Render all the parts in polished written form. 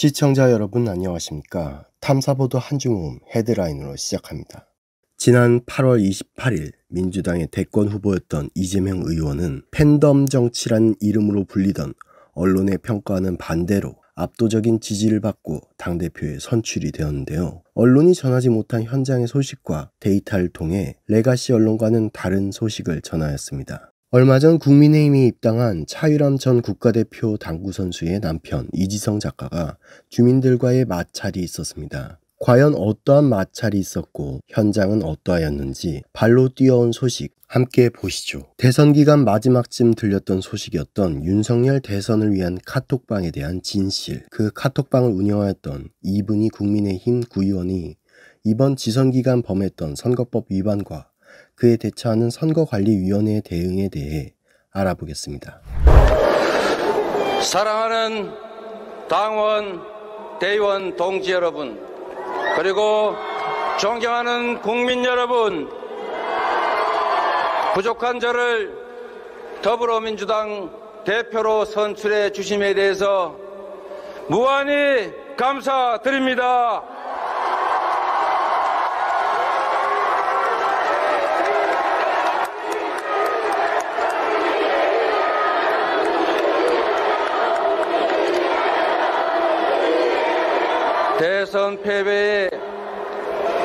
시청자 여러분 안녕하십니까? 탐사보도 한중음 헤드라인으로 시작합니다. 지난 8월 28일 민주당의 대권 후보였던 이재명 의원은 팬덤 정치란 이름으로 불리던 언론의 평가와는 반대로 압도적인 지지를 받고 당대표에 선출이 되었는데요. 언론이 전하지 못한 현장의 소식과 데이터를 통해 레가시 언론과는 다른 소식을 전하였습니다. 얼마 전 국민의힘에 입당한 차유람 전 국가대표 당구선수의 남편 이지성 작가가 주민들과의 마찰이 있었습니다. 과연 어떠한 마찰이 있었고 현장은 어떠하였는지 발로 뛰어온 소식 함께 보시죠. 대선 기간 마지막쯤 들렸던 소식이었던 윤석열 대선을 위한 카톡방에 대한 진실. 그 카톡방을 운영하였던 이분희 국민의힘 구의원이 이번 지선 기간 범했던 선거법 위반과 그에 대처하는 선거관리위원회의 대응에 대해 알아보겠습니다. 사랑하는 당원, 대의원 동지 여러분, 그리고 존경하는 국민 여러분, 부족한 저를 더불어민주당 대표로 선출해 주심에 대해서 무한히 감사드립니다. 대선 패배에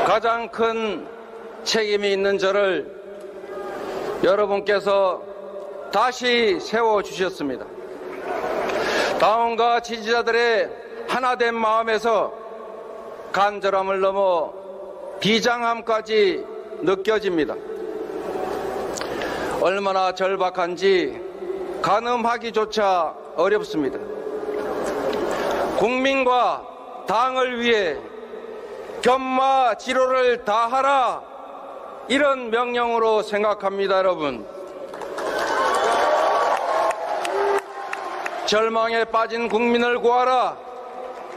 가장 큰 책임이 있는 저를 여러분께서 다시 세워주셨습니다. 당원과 지지자들의 하나된 마음에서 간절함을 넘어 비장함까지 느껴집니다. 얼마나 절박한지 가늠하기조차 어렵습니다. 국민과 당을 위해 견마지로를 다하라, 이런 명령으로 생각합니다. 여러분, 절망에 빠진 국민을 구하라,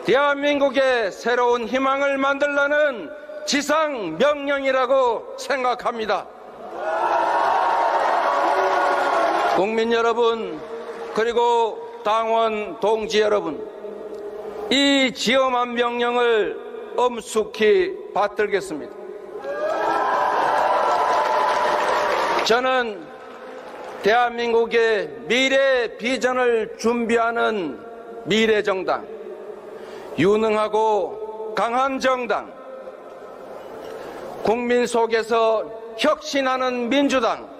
대한민국의 새로운 희망을 만들라는 지상 명령이라고 생각합니다. 국민 여러분, 그리고 당원 동지 여러분, 이 지엄한 명령을 엄숙히 받들겠습니다. 저는 대한민국의 미래 비전을 준비하는 미래정당, 유능하고 강한 정당, 국민 속에서 혁신하는 민주당,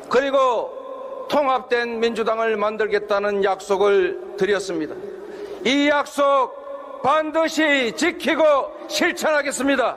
그리고 통합된 민주당을 만들겠다는 약속을 드렸습니다. 이 약속 반드시 지키고 실천하겠습니다.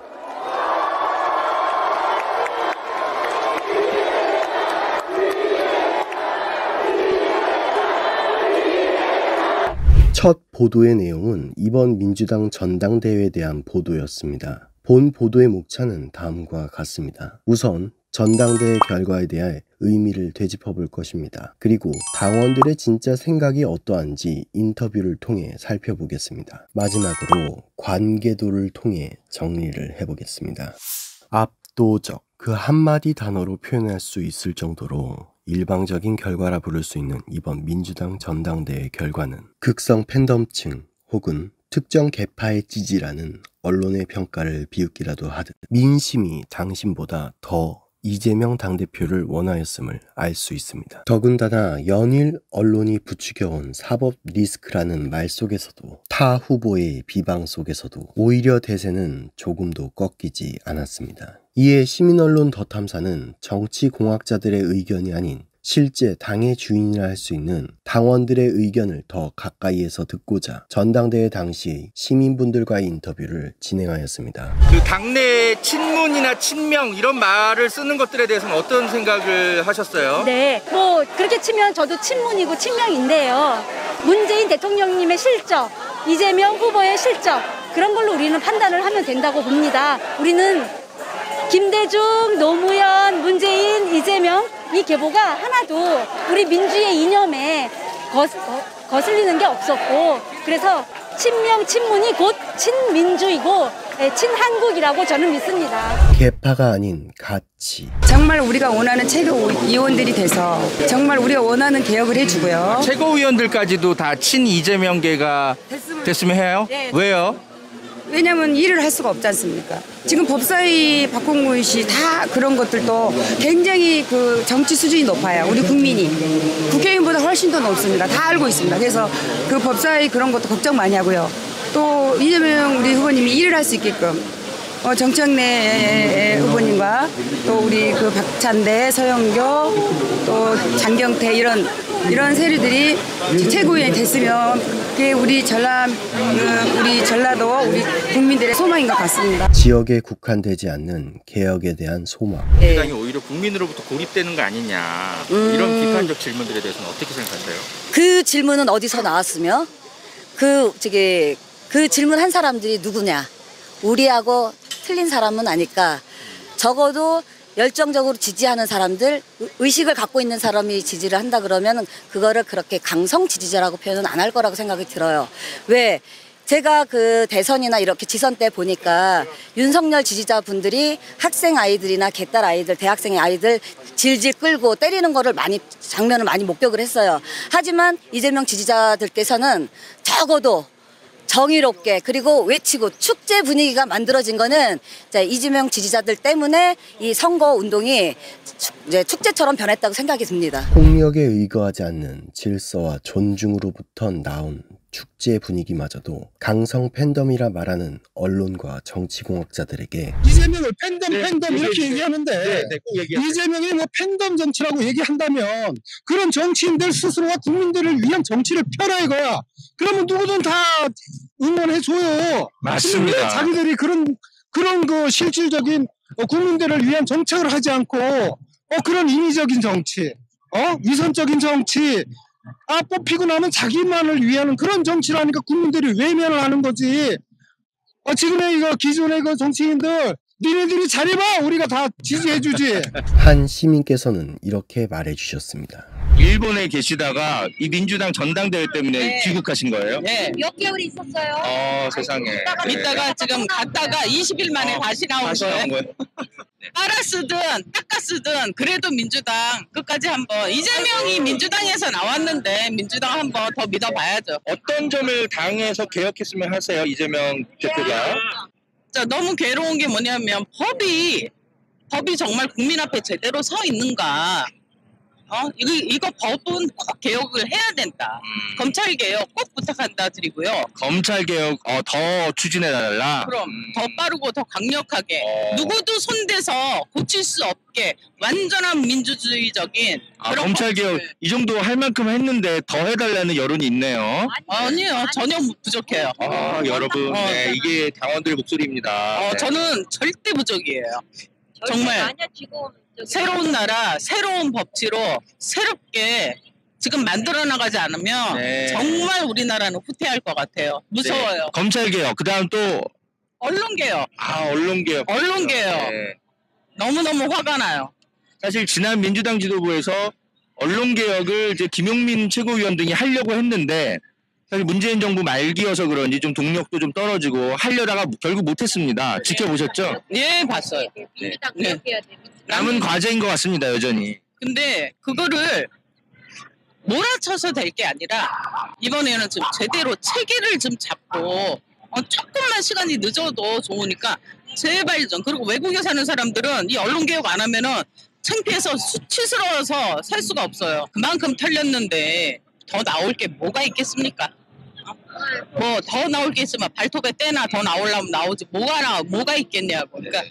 첫 보도의 내용은 이번 민주당 전당대회에 대한 보도였습니다. 본 보도의 목차는 다음과 같습니다. 우선 전당대회 결과에 대해 의미를 되짚어 볼 것입니다. 그리고 당원들의 진짜 생각이 어떠한지 인터뷰를 통해 살펴보겠습니다. 마지막으로 관계도를 통해 정리를 해보겠습니다. 압도적, 그 한마디 단어로 표현할 수 있을 정도로 일방적인 결과라 부를 수 있는 이번 민주당 전당대회 결과는 극성 팬덤층 혹은 특정 계파의 지지라는 언론의 평가를 비웃기라도 하듯 민심이 당신보다 더 이재명 당대표를 원하였음을 알 수 있습니다. 더군다나 연일 언론이 부추겨온 사법 리스크라는 말 속에서도 타 후보의 비방 속에서도 오히려 대세는 조금도 꺾이지 않았습니다. 이에 시민언론 더 탐사는 정치공학자들의 의견이 아닌 실제 당의 주인이라 할 수 있는 당원들의 의견을 더 가까이에서 듣고자 전당대회 당시 시민분들과의 인터뷰를 진행하였습니다. 그 당내 친문이나 친명 이런 말을 쓰는 것들에 대해서는 어떤 생각을 하셨어요? 네, 뭐 그렇게 치면 저도 친문이고 친명인데요. 문재인 대통령님의 실적, 이재명 후보의 실적, 그런 걸로 우리는 판단을 하면 된다고 봅니다. 우리는 김대중, 노무현, 문재인, 이재명 이 계보가 하나도 우리 민주의 이념에 거슬리는 게 없었고, 그래서 친명, 친문이 곧 친민주이고 친한국이라고 저는 믿습니다. 계파가 아닌 가치. 정말 우리가 원하는 최고위원들이 돼서 정말 우리가 원하는 개혁을 해주고요. 최고위원들까지도 다 친 이재명계가 됐으면 해요? 네. 왜요? 왜냐면 일을 할 수가 없지 않습니까? 지금 법사위 박홍근 씨 다 그런 것들도 굉장히 그 정치 수준이 높아요. 우리 국민이. 국회의원보다 훨씬 더 높습니다. 다 알고 있습니다. 그래서 그 법사위 그런 것도 걱정 많이 하고요. 또 이재명 우리 후보님이 일을 할 수 있게끔 정청래 후보님과 또 우리 그 박찬대, 서영교, 또 장경태 이런 세류들이 최고위원이 됐으면 그게 우리 전라도 우리 국민들의 소망인 것 같습니다. 지역에 국한되지 않는 개혁에 대한 소망. 민주당이 오히려 국민으로부터 고립되는 거 아니냐 이런 비판적 질문들에 대해서는 어떻게 생각하세요? 그 질문은 어디서 나왔으며 그 질문한 사람들이 누구냐? 우리하고 틀린 사람은 아닐까. 적어도 열정적으로 지지하는 사람들, 의식을 갖고 있는 사람이 지지를 한다 그러면 그거를 그렇게 강성 지지자라고 표현은 안 할 거라고 생각이 들어요. 왜? 제가 그 대선이나 이렇게 지선 때 보니까 윤석열 지지자분들이 학생 아이들이나 개딸 아이들, 대학생의 아이들 질질 끌고 때리는 거를 장면을 많이 목격을 했어요. 하지만 이재명 지지자들께서는 적어도 정의롭게 그리고 외치고 축제 분위기가 만들어진 거는 이재명 지지자들 때문에 이 선거 운동이 축제처럼 변했다고 생각이 듭니다. 폭력에 의거하지 않는 질서와 존중으로부터 나온 축제 분위기마저도 강성 팬덤이라 말하는 언론과 정치공학자들에게 이재명을 팬덤 이렇게 얘기하는데 이재명이 뭐 팬덤 정치라고 얘기한다면 그런 정치인들 스스로가 국민들을 위한 정치를 펴라 이거야. 그러면 누구든 다 응원해줘요. 맞습니다. 근데 자기들이 그런 그 실질적인 국민들을 위한 정책을 하지 않고 그런 인위적인 정치, 위선적인 정치, 뽑히고 나면 자기만을 위하는 그런 정치를 하니까 국민들이 외면을 하는 거지. 지금의 기존의 정치인들 니네들이 잘해봐 우리가 다 지지해주지. 한 시민께서는 이렇게 말해주셨습니다. 일본에 계시다가 이 민주당 전당대회 때문에 귀국하신 거예요? 네. 몇 개월 있었어요. 세상에. 이따가 지금 갔다가 20일 만에 다시 나온 거예요. 빨아 쓰든 닦아 쓰든 그래도 민주당 끝까지 한번 이재명이 민주당에서 나왔는데 민주당 한번 더 믿어봐야죠. 어떤 점을 당에서 개혁했으면 하세요, 이재명 대표가? 너무 괴로운 게 뭐냐면 법이 정말 국민 앞에 제대로 서 있는가. 이거 법은 꼭 개혁을 해야 된다. 검찰 개혁 꼭 부탁한다 드리고요. 검찰 개혁 더 추진해달라. 그럼 더 빠르고 더 강력하게 누구도 손대서 고칠 수 없게 완전한 민주주의적인 그런 검찰 개혁 법을. 이 정도 할 만큼 했는데 더 해달라는 여론이 있네요. 아니요, 전혀 부족해요. 여러분, 이게 당원들 목소리입니다. 네. 저는 절대 부족이에요. 정말 새로운 나라, 새로운 법치로 새롭게 지금 만들어 나가지 않으면 정말 우리나라는 후퇴할 것 같아요. 무서워요. 검찰 개혁, 그다음 또 언론 개혁. 언론 개혁. 언론 개혁. 너무너무 화가 나요. 사실 지난 민주당 지도부에서 언론 개혁을 이제 김용민 최고위원 등이 하려고 했는데 사실 문재인 정부 말기여서 그런지 좀 동력도 좀 떨어지고 하려다가 결국 못했습니다. 지켜보셨죠? 예, 봤어요. 네. 남은 과제인 것 같습니다, 여전히. 근데 그거를 몰아쳐서 될 게 아니라 이번에는 좀 제대로 체계를 좀 잡고 조금만 시간이 늦어도 좋으니까 제발 좀. 그리고 외국에 사는 사람들은 이 언론 개혁 안 하면은 창피해서 수치스러워서 살 수가 없어요. 그만큼 털렸는데 더 나올 게 뭐가 있겠습니까? 뭐 더 나올 게 있으면 발톱에 때나 더 나오려면 나오지 뭐가 있겠냐고. 그러니까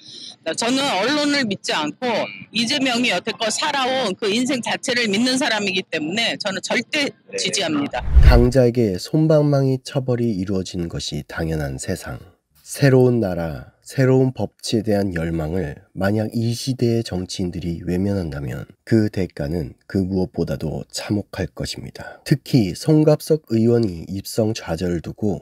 저는 언론을 믿지 않고 이재명이 여태껏 살아온 그 인생 자체를 믿는 사람이기 때문에 저는 절대 지지합니다. 강자에게 솜방망이 처벌이 이루어지는 것이 당연한 세상. 새로운 나라, 새로운 법치에 대한 열망을 만약 이 시대의 정치인들이 외면한다면 그 대가는 그 무엇보다도 참혹할 것입니다. 특히 송갑석 의원이 입성 좌절을 두고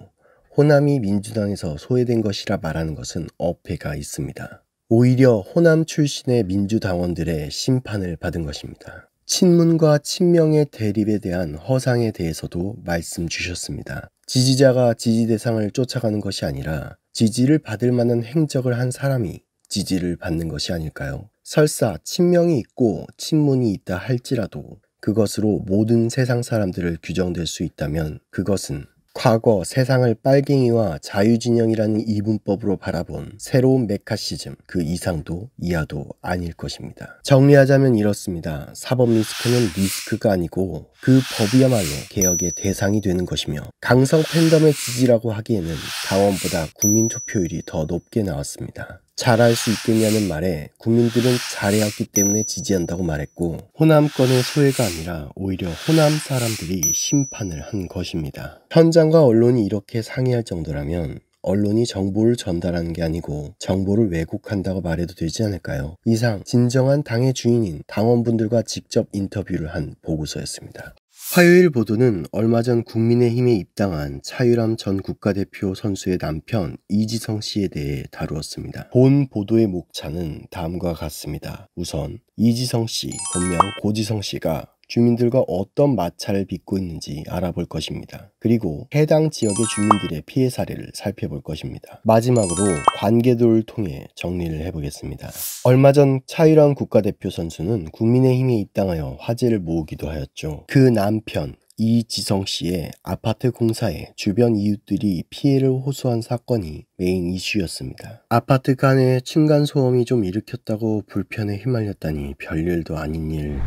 호남이 민주당에서 소외된 것이라 말하는 것은 어폐가 있습니다. 오히려 호남 출신의 민주당원들의 심판을 받은 것입니다. 친문과 친명의 대립에 대한 허상에 대해서도 말씀 주셨습니다. 지지자가 지지 대상을 쫓아가는 것이 아니라 지지를 받을 만한 행적을 한 사람이 지지를 받는 것이 아닐까요? 설사 친명이 있고 친문이 있다 할지라도 그것으로 모든 세상 사람들을 규정될 수 있다면 그것은 과거 세상을 빨갱이와 자유진영이라는 이분법으로 바라본 새로운 메카시즘 그 이상도 이하도 아닐 것입니다. 정리하자면 이렇습니다. 사법 리스크는 리스크가 아니고 그 법이야말로 개혁의 대상이 되는 것이며 강성 팬덤의 지지라고 하기에는 당원보다 국민 투표율이 더 높게 나왔습니다. 잘할 수 있겠냐는 말에 국민들은 잘해왔기 때문에 지지한다고 말했고 호남권의 소외가 아니라 오히려 호남 사람들이 심판을 한 것입니다. 현장과 언론이 이렇게 상의할 정도라면 언론이 정보를 전달하는 게 아니고 정보를 왜곡한다고 말해도 되지 않을까요? 이상 진정한 당의 주인인 당원분들과 직접 인터뷰를 한 보고서였습니다. 화요일 보도는 얼마 전 국민의힘에 입당한 차유람 전 국가대표 선수의 남편 이지성 씨에 대해 다루었습니다. 본 보도의 목차는 다음과 같습니다. 우선 이지성 씨, 본명 고지성 씨가 주민들과 어떤 마찰을 빚고 있는지 알아볼 것입니다. 그리고 해당 지역의 주민들의 피해 사례를 살펴볼 것입니다. 마지막으로 관계도를 통해 정리를 해보겠습니다. 얼마 전 차유람 국가대표 선수는 국민의힘에 입당하여 화제를 모으기도 하였죠. 그 남편 이지성 씨의 아파트 공사에 주변 이웃들이 피해를 호소한 사건이 메인 이슈였습니다. 아파트 간에 층간소음이 좀 일으켰다고 불편에 휘말렸다니 별일도 아닌 일.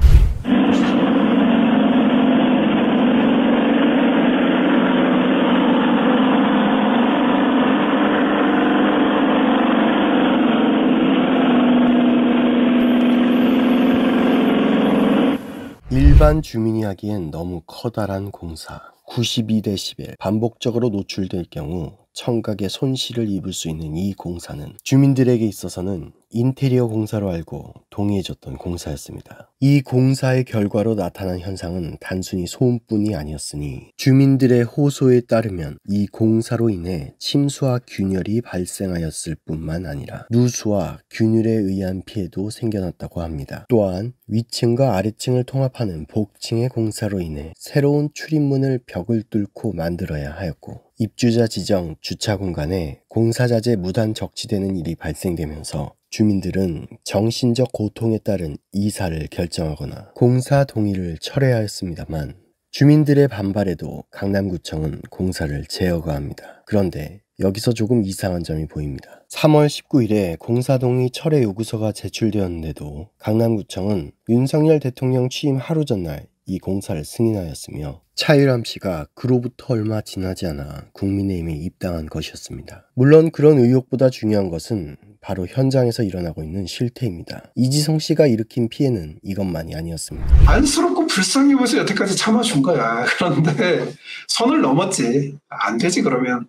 일반 주민이 하기엔 너무 커다란 공사, 92데시벨 반복적으로 노출될 경우 청각에 손실을 입을 수 있는 이 공사는 주민들에게 있어서는 인테리어 공사로 알고 동의해줬던 공사였습니다. 이 공사의 결과로 나타난 현상은 단순히 소음뿐이 아니었으니 주민들의 호소에 따르면 이 공사로 인해 침수와 균열이 발생하였을 뿐만 아니라 누수와 균열에 의한 피해도 생겨났다고 합니다. 또한 위층과 아래층을 통합하는 복층의 공사로 인해 새로운 출입문을 벽을 뚫고 만들어야 하였고 입주자 지정 주차 공간에 공사자재 무단 적치되는 일이 발생되면서 주민들은 정신적 고통에 따른 이사를 결정하거나 공사 동의를 철회하였습니다만 주민들의 반발에도 강남구청은 공사를 제어가합니다. 그런데 여기서 조금 이상한 점이 보입니다. 3월 19일에 공사동의 철회 요구서가 제출되었는데도 강남구청은 윤석열 대통령 취임 하루 전날 이 공사를 승인하였으며 차유람 씨가 그로부터 얼마 지나지 않아 국민의힘에 입당한 것이었습니다. 물론 그런 의혹보다 중요한 것은 바로 현장에서 일어나고 있는 실태입니다. 이지성 씨가 일으킨 피해는 이것만이 아니었습니다. 안쓰럽고 불쌍해 보여서 여태까지 참아준 거야. 그런데 선을 넘었지. 안 되지 그러면.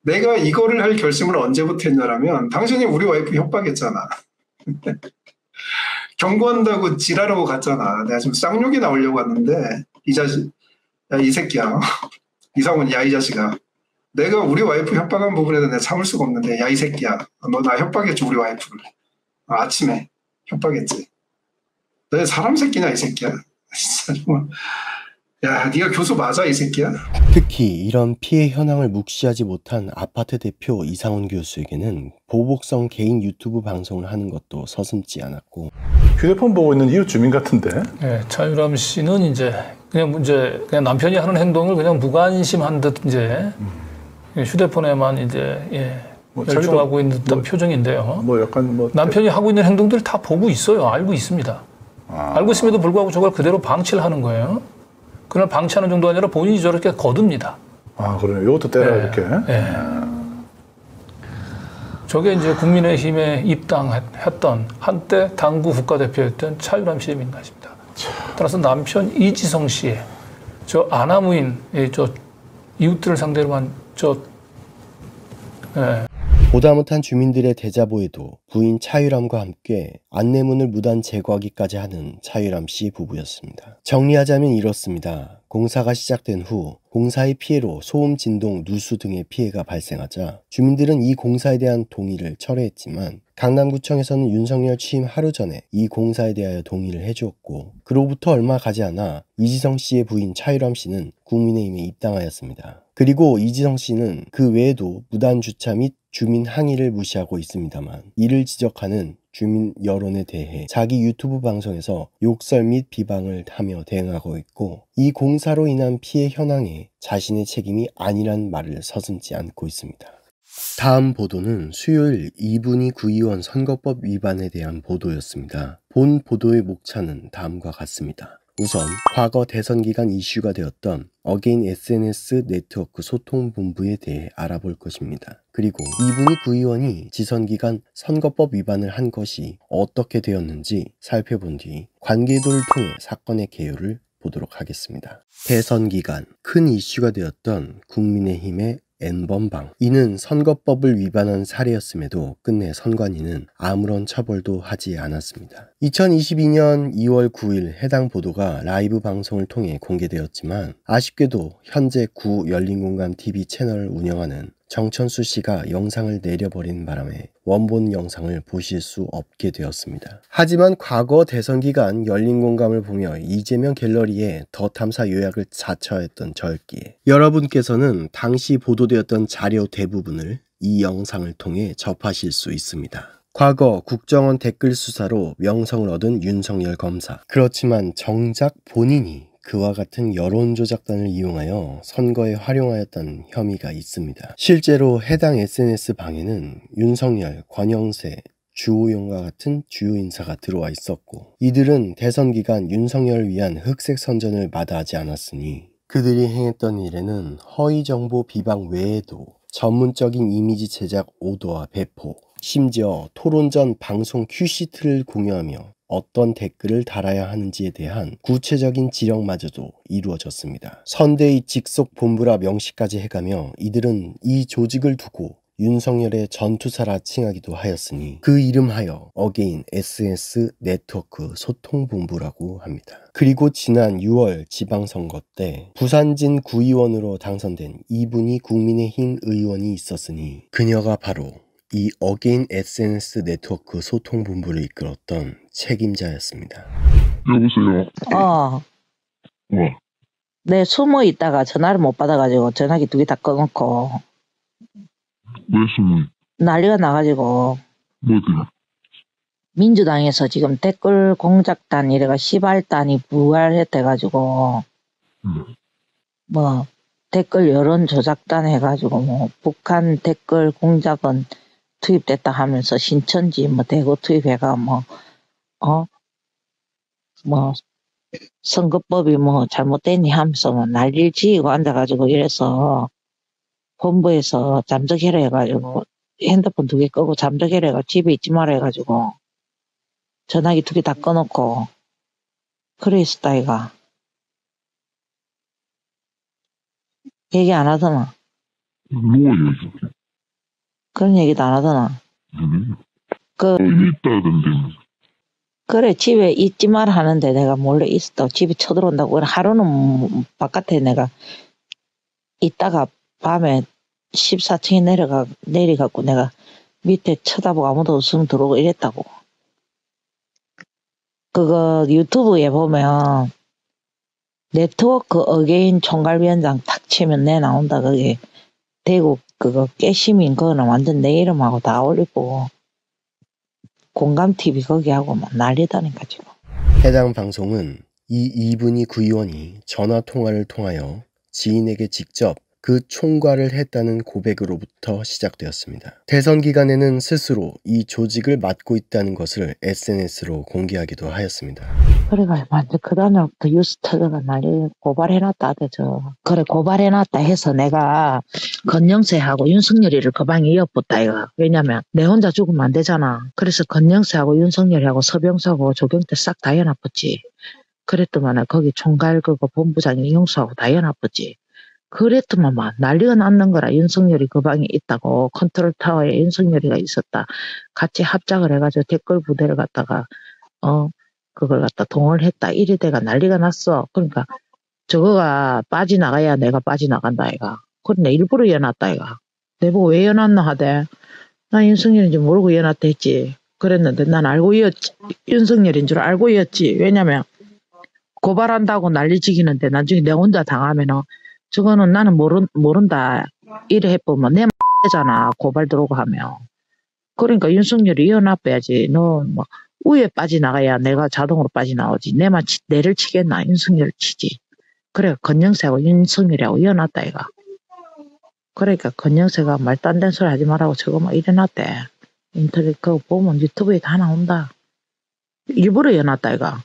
내가 이거를 할 결심을 언제부터 했냐라면 당신이 우리 와이프 협박했잖아. 경고한다고 지랄하고 갔잖아. 내가 지금 쌍욕이 나오려고 왔는데 이 자식, 야 이 새끼야. 이상훈, 야 이 자식아. 내가 우리 와이프 협박한 부분에서 내가 참을 수가 없는데 야 이 새끼야. 너 나 협박했지 우리 와이프를. 아침에 협박했지. 너 사람 새끼냐 이 새끼야. 진짜 정말. 야 네가 교수 맞아 이 새끼야. 특히 이런 피해 현황을 묵시하지 못한 아파트 대표 이상훈 교수에게는 보복성 개인 유튜브 방송을 하는 것도 서슴지 않았고 휴대폰 보고 있는 이웃 주민 같은데? 네, 차유람 씨는 이제 그냥 남편이 하는 행동을 그냥 무관심한 듯 이제 휴대폰에만 이제 열중하고 있는 듯한 표정인데요. 약간 남편이 하고 있는 행동들 다 보고 있어요. 알고 있습니다. 알고 있음에도 불구하고 저걸 그대로 방치를 하는 거예요. 그날 방치하는 정도 아니라 본인이 저렇게 거둡니다. 아, 그래요? 이것도 때려 이렇게? 네. 저게 이제 국민의힘에 입당했던 한때 당구 국가대표였던 차유람 씨의 민낯입니다. 따라서 남편 이지성 씨의 저 아나무인 저 이웃들을 상대로 한 보다 못한 주민들의 대자보에도 부인 차유람과 함께 안내문을 무단 제거하기까지 하는 차유람 씨 부부였습니다. 정리하자면 이렇습니다. 공사가 시작된 후 공사의 피해로 소음, 진동, 누수 등의 피해가 발생하자 주민들은 이 공사에 대한 동의를 철회했지만 강남구청에서는 윤석열 취임 하루 전에 이 공사에 대하여 동의를 해주었고 그로부터 얼마 가지 않아 이지성 씨의 부인 차유람 씨는 국민의힘에 입당하였습니다. 그리고 이지성 씨는 그 외에도 무단 주차 및 주민 항의를 무시하고 있습니다만 이를 지적하는 주민 여론에 대해 자기 유튜브 방송에서 욕설 및 비방을 하며 대응하고 있고 이 공사로 인한 피해 현황에 자신의 책임이 아니란 말을 서슴지 않고 있습니다. 다음 보도는 수요일 이분희 구의원 선거법 위반에 대한 보도였습니다. 본 보도의 목차는 다음과 같습니다. 우선 과거 대선 기간 이슈가 되었던 어게인 SNS 네트워크 소통본부에 대해 알아볼 것입니다. 그리고 이분희 구의원이 지선 기간 선거법 위반을 한 것이 어떻게 되었는지 살펴본 뒤 관계도를 통해 사건의 개요를 보도록 하겠습니다. 대선 기간 큰 이슈가 되었던 국민의힘의 N번방. 이는 선거법을 위반한 사례였음에도 끝내 선관위는 아무런 처벌도 하지 않았습니다. 2022년 2월 9일 해당 보도가 라이브 방송을 통해 공개되었지만 아쉽게도 현재 구 열린공감TV 채널을 운영하는 정천수 씨가 영상을 내려버린 바람에 원본 영상을 보실 수 없게 되었습니다. 하지만 과거 대선 기간 열린공감을 보며 이재명 갤러리에 더 탐사 요약을 자처했던 저였기에 여러분께서는 당시 보도되었던 자료 대부분을 이 영상을 통해 접하실 수 있습니다. 과거 국정원 댓글 수사로 명성을 얻은 윤석열 검사. 그렇지만 정작 본인이 그와 같은 여론조작단을 이용하여 선거에 활용하였던 혐의가 있습니다. 실제로 해당 SNS 방에는 윤석열, 권영세, 주호영과 같은 주요 인사가 들어와 있었고 이들은 대선 기간 윤석열을 위한 흑색 선전을 마다하지 않았으니 그들이 행했던 일에는 허위 정보 비방 외에도 전문적인 이미지 제작 오도와 배포, 심지어 토론 전 방송 큐시트를 공유하며 어떤 댓글을 달아야 하는지에 대한 구체적인 지령마저도 이루어졌습니다. 선대위 직속 본부라 명시까지 해가며 이들은 이 조직을 두고 윤석열의 전투사라 칭하기도 하였으니 그 이름하여 어게인 SNS 네트워크 소통본부라고 합니다. 그리고 지난 6월 지방선거 때 부산진 구의원으로 당선된 이분희 국민의힘 의원이 있었으니 그녀가 바로 이 어게인 SNS 네트워크 소통본부를 이끌었던 책임자였습니다. 여보세요? 뭐? 내 숨어 있다가 전화를 못 받아가지고 전화기 2개 다 꺼놓고. 왜 숨어? 난리가 나가지고. 뭐지? 민주당에서 지금 댓글 공작단 이래가 시발단이 부활해가지고 뭐 댓글 여론 조작단 해가지고 뭐 북한 댓글 공작은 투입됐다 하면서 신천지 뭐 대구 투입해가 뭐 선거법이 뭐 잘못됐니 하면서 뭐 난리를 지이고 앉아가지고 이래서 본부에서 잠적해라 해가지고 핸드폰 2개 끄고 잠적해라 해가지고 집에 있지 마라 해가지고 전화기 2개 다 꺼놓고 그래 있었다 이가. 얘기 안 하더나. 누가 얘기했어? 그런 얘기도 안 하더나. 있다던데. 그래 집에 있지 마라 하는데 내가 몰래 있었다고 집에 쳐들어온다고. 하루는 바깥에 내가 있다가 밤에 14층에 내려가고 내가 밑에 쳐다보고 아무도 없으면 들어오고 이랬다고. 그거 유튜브에 보면 네트워크 어게인 총괄위원장 탁 치면 내 나온다. 그게 대구 그거 깨시민 그거는 완전 내 이름하고 다 올리고 공감TV 거기 하고 막 난리다니까 지금. 해당 방송은 이 이분희 구의원이 전화통화를 통하여 지인에게 직접 그 총괄을 했다는 고백으로부터 시작되었습니다. 대선 기간에는 스스로 이 조직을 맡고 있다는 것을 SNS로 공개하기도 하였습니다. 그래가 완전 그 다음부터 뉴스 터져가 난리 고발해놨다 하대죠. 그래 고발해놨다 해서 내가 건영세하고 윤석열이를 그 방에 이어붙다 이거. 왜냐면 내 혼자 죽으면 안 되잖아. 그래서 건영세하고 윤석열이하고 서병수하고 조경태 싹 다 연합했지. 그랬더만 거기 총괄 그거 본부장이 영수하고 다 연합했지. 그랬더만 막 난리가 났는 거라. 윤석열이 그 방에 있다고. 컨트롤 타워에 윤석열이가 있었다. 같이 합작을 해가지고 댓글 부대를 갖다가 그걸 갖다 동원했다. 이래 돼가 난리가 났어. 그러니까 저거가 빠져나가야 내가 빠져나간다 이가. 그런데 일부러 연놨다 이가. 내보고 왜 연놨나 하대. 나 윤석열인지 모르고 연놨다 했지. 그랬는데 난 윤석열인 줄 알고 이었지. 왜냐면 고발한다고 난리 지기는데 나중에 내 혼자 당하면은 저거는 나는 모른다. 이래 해보면 내 잖아 고발 들어오고 하면. 그러니까 윤석열이 이어나빠야지. 너 뭐 위에 빠져나가야 내가 자동으로 빠져나오지. 내를 치겠나. 윤석열을 치지. 그래 건영세하고 윤석열이하고 이어났다 이가. 그러니까 건영세가 말 딴 된 소리 하지 말라고 저거 막 이래놨대. 인터넷 그거 보면 유튜브에 다 나온다. 일부러 이어놨다 이가.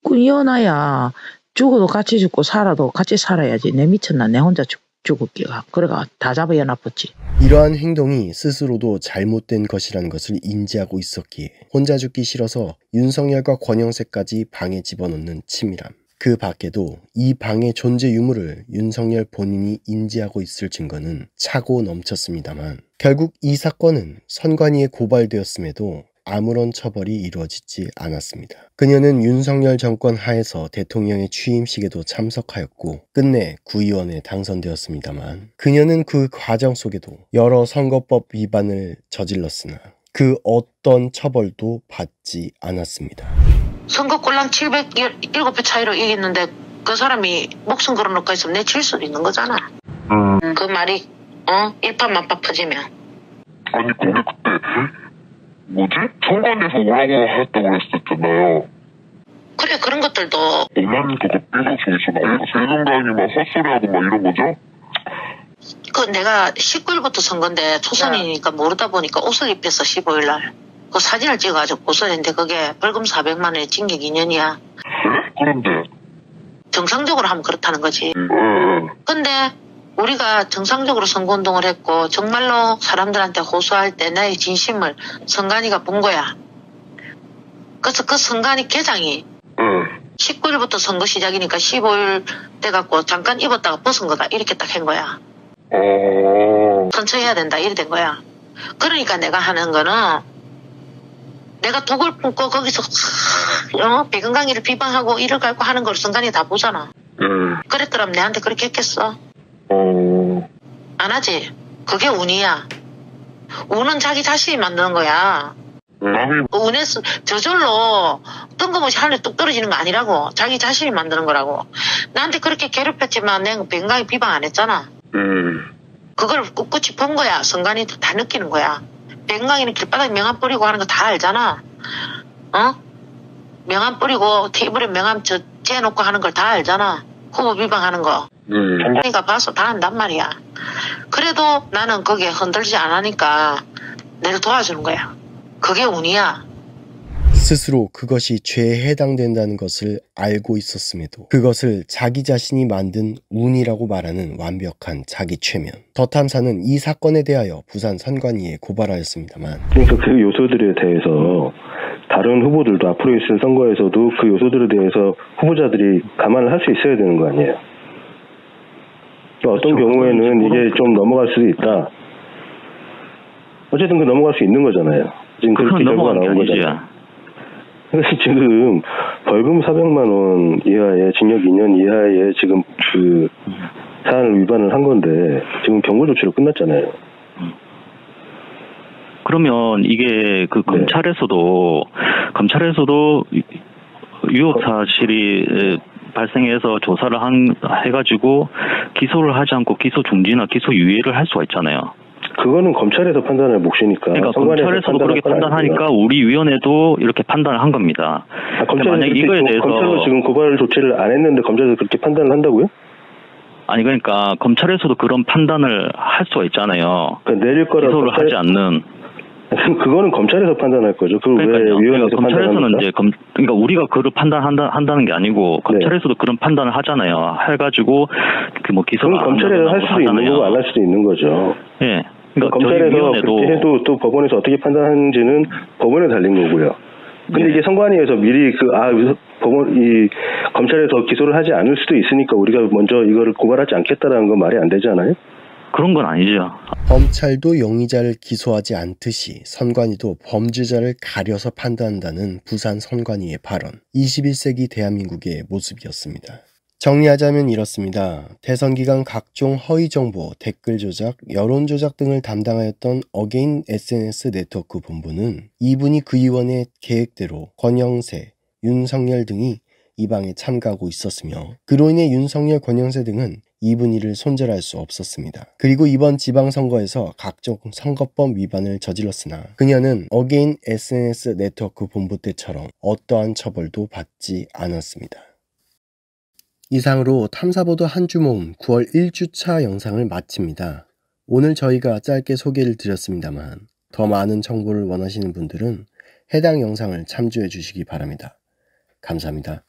그 이어놔야 죽어도 같이 죽고 살아도 같이 살아야지. 내 미쳤나 내 혼자 죽을기가. 그래가 다 잡아 이어놨었지. 이러한 행동이 스스로도 잘못된 것이라는 것을 인지하고 있었기에 혼자 죽기 싫어서 윤석열과 권영세까지 방에 집어넣는 치밀함. 그 밖에도 이 방의 존재 유무를 윤석열 본인이 인지하고 있을 증거는 차고 넘쳤습니다만 결국 이 사건은 선관위에 고발되었음에도 아무런 처벌이 이루어지지 않았습니다. 그녀는 윤석열 정권 하에서 대통령의 취임식에도 참석하였고 끝내 구의원에 당선되었습니다만 그녀는 그 과정 속에도 여러 선거법 위반을 저질렀으나 그 어떤 처벌도 받지 않았습니다. 선거 꼴랑 707표 차이로 이겼는데 그 사람이 목숨 걸어놓고 있으면 내 질 수도 있는 거잖아. 그 말이 일파만파 퍼지면. 아니 근데 그때 뭐지? 선관위에서 오라고 했다고 그랬었잖아요. 그래 그런 것들도 엄마는 그거 삐져서 나오고 세금강이 막 헛소리하고 막 이런 거죠? 그 내가 19일부터 선거인데 초선이니까 모르다 보니까 옷을 입혔어 15일날. 그 사진을 찍어가지고 고소했는데 그게 벌금 400만 원에 징역 2년이야. 그런데 정상적으로 하면 그렇다는 거지. 근데 우리가 정상적으로 선거운동을 했고 정말로 사람들한테 호소할 때 나의 진심을 선관위가 본 거야. 그래서 그 선관위 계장이 19일부터 선거 시작이니까 15일 돼갖고 잠깐 입었다가 벗은 거다 이렇게 딱 한 거야. 선처해야 된다 이래 된 거야. 그러니까 내가 하는 거는 내가 독을 품고 거기서 백은강이를 비방하고 이를 갈고 하는 걸 선관위 다 보잖아. 그랬더라면 내한테 그렇게 했겠어? 안 하지. 그게 운이야. 운은 자기 자신이 만드는 거야. 운에서 저절로 뜬금없이 하늘에 뚝 떨어지는 거 아니라고. 자기 자신이 만드는 거라고. 나한테 그렇게 괴롭혔지만 내가 백은강이 비방 안 했잖아. 그걸 꿋꿋이 본 거야. 선관위도 다 느끼는 거야. 백은강이는 길바닥에 명함 뿌리고 하는 거 다 알잖아. 명함 뿌리고 테이블에 명함 재놓고 하는 걸 다 알잖아. 후보 비방하는 거. 그러니까 봐서 다 안단 말이야. 그래도 나는 거기에 흔들리지 않으니까 내를 도와주는 거야. 그게 운이야. 스스로 그것이 죄에 해당된다는 것을 알고 있었음에도 그것을 자기 자신이 만든 운이라고 말하는 완벽한 자기 최면. 더 탐사는 이 사건에 대하여 부산 선관위에 고발하였습니다만 그러니까 그 요소들에 대해서 다른 후보들도 앞으로 있을 선거에서도 그 요소들에 대해서 후보자들이 감안을 할 수 있어야 되는 거 아니에요. 어떤 경우에는 이게 좀 넘어갈 수도 있다. 어쨌든 그 넘어갈 수 있는 거잖아요. 지금 그렇게 결과가 나온 거잖아요. 그래서 지금 벌금 400만 원 이하의 징역 2년 이하의 지금 그 사안을 위반을 한 건데 지금 경고 조치로 끝났잖아요. 그러면 이게 그 검찰에서도 유혹 사실이 발생해서 조사를 해가지고 기소를 하지 않고 기소 중지나 기소 유예를 할 수가 있잖아요. 그거는 검찰에서 판단할 몫이니까. 그러니까 검찰에서도 그렇게 판단하니까 우리 위원회도 이렇게 판단을 한 겁니다. 만약 이거에 대해서 검찰로 지금 고발 조치를 안 했는데 검찰에서 그렇게 판단을 한다고요? 아니 그러니까 검찰에서도 그런 판단을 할 수가 있잖아요. 그러니까 내릴 거라고 기소를 하지 않는. 그거는 검찰에서 판단할 거죠. 그 왜 위원회에서 검찰에서는 이제 그러니까 우리가 그를 판단한다는 게 아니고 검찰에서도 그런 판단을 하잖아요. 해가지고 그 뭐 기소를 검찰에서 할 수도 있는 거고 안 할 수도 있는 거죠. 예. 그러니까 검찰에서 그렇게 해도 또 법원에서 어떻게 판단하는지는 법원에 달린 거고요. 근데 이게 선관위에서 미리 검찰에서 기소를 하지 않을 수도 있으니까 우리가 먼저 이거를 고발하지 않겠다라는 건 말이 안 되잖아요. 그런 건 아니죠. 검찰도 용의자를 기소하지 않듯이 선관위도 범죄자를 가려서 판단한다는 부산 선관위의 발언. 21세기 대한민국의 모습이었습니다. 정리하자면 이렇습니다. 대선 기간 각종 허위 정보, 댓글 조작, 여론 조작 등을 담당하였던 어게인 SNS 네트워크 본부는 이분이 구의원의 계획대로 권영세, 윤석열 등이 이 방에 참가하고 있었으며 그로 인해 윤석열, 권영세 등은 이분이를 손절할 수 없었습니다. 그리고 이번 지방선거에서 각종 선거법 위반을 저질렀으나 그녀는 어게인 SNS 네트워크 본부 때처럼 어떠한 처벌도 받지 않았습니다. 이상으로 탐사보도 한주 모음 9월 1주차 영상을 마칩니다. 오늘 저희가 짧게 소개를 드렸습니다만 더 많은 정보를 원하시는 분들은 해당 영상을 참조해 주시기 바랍니다. 감사합니다.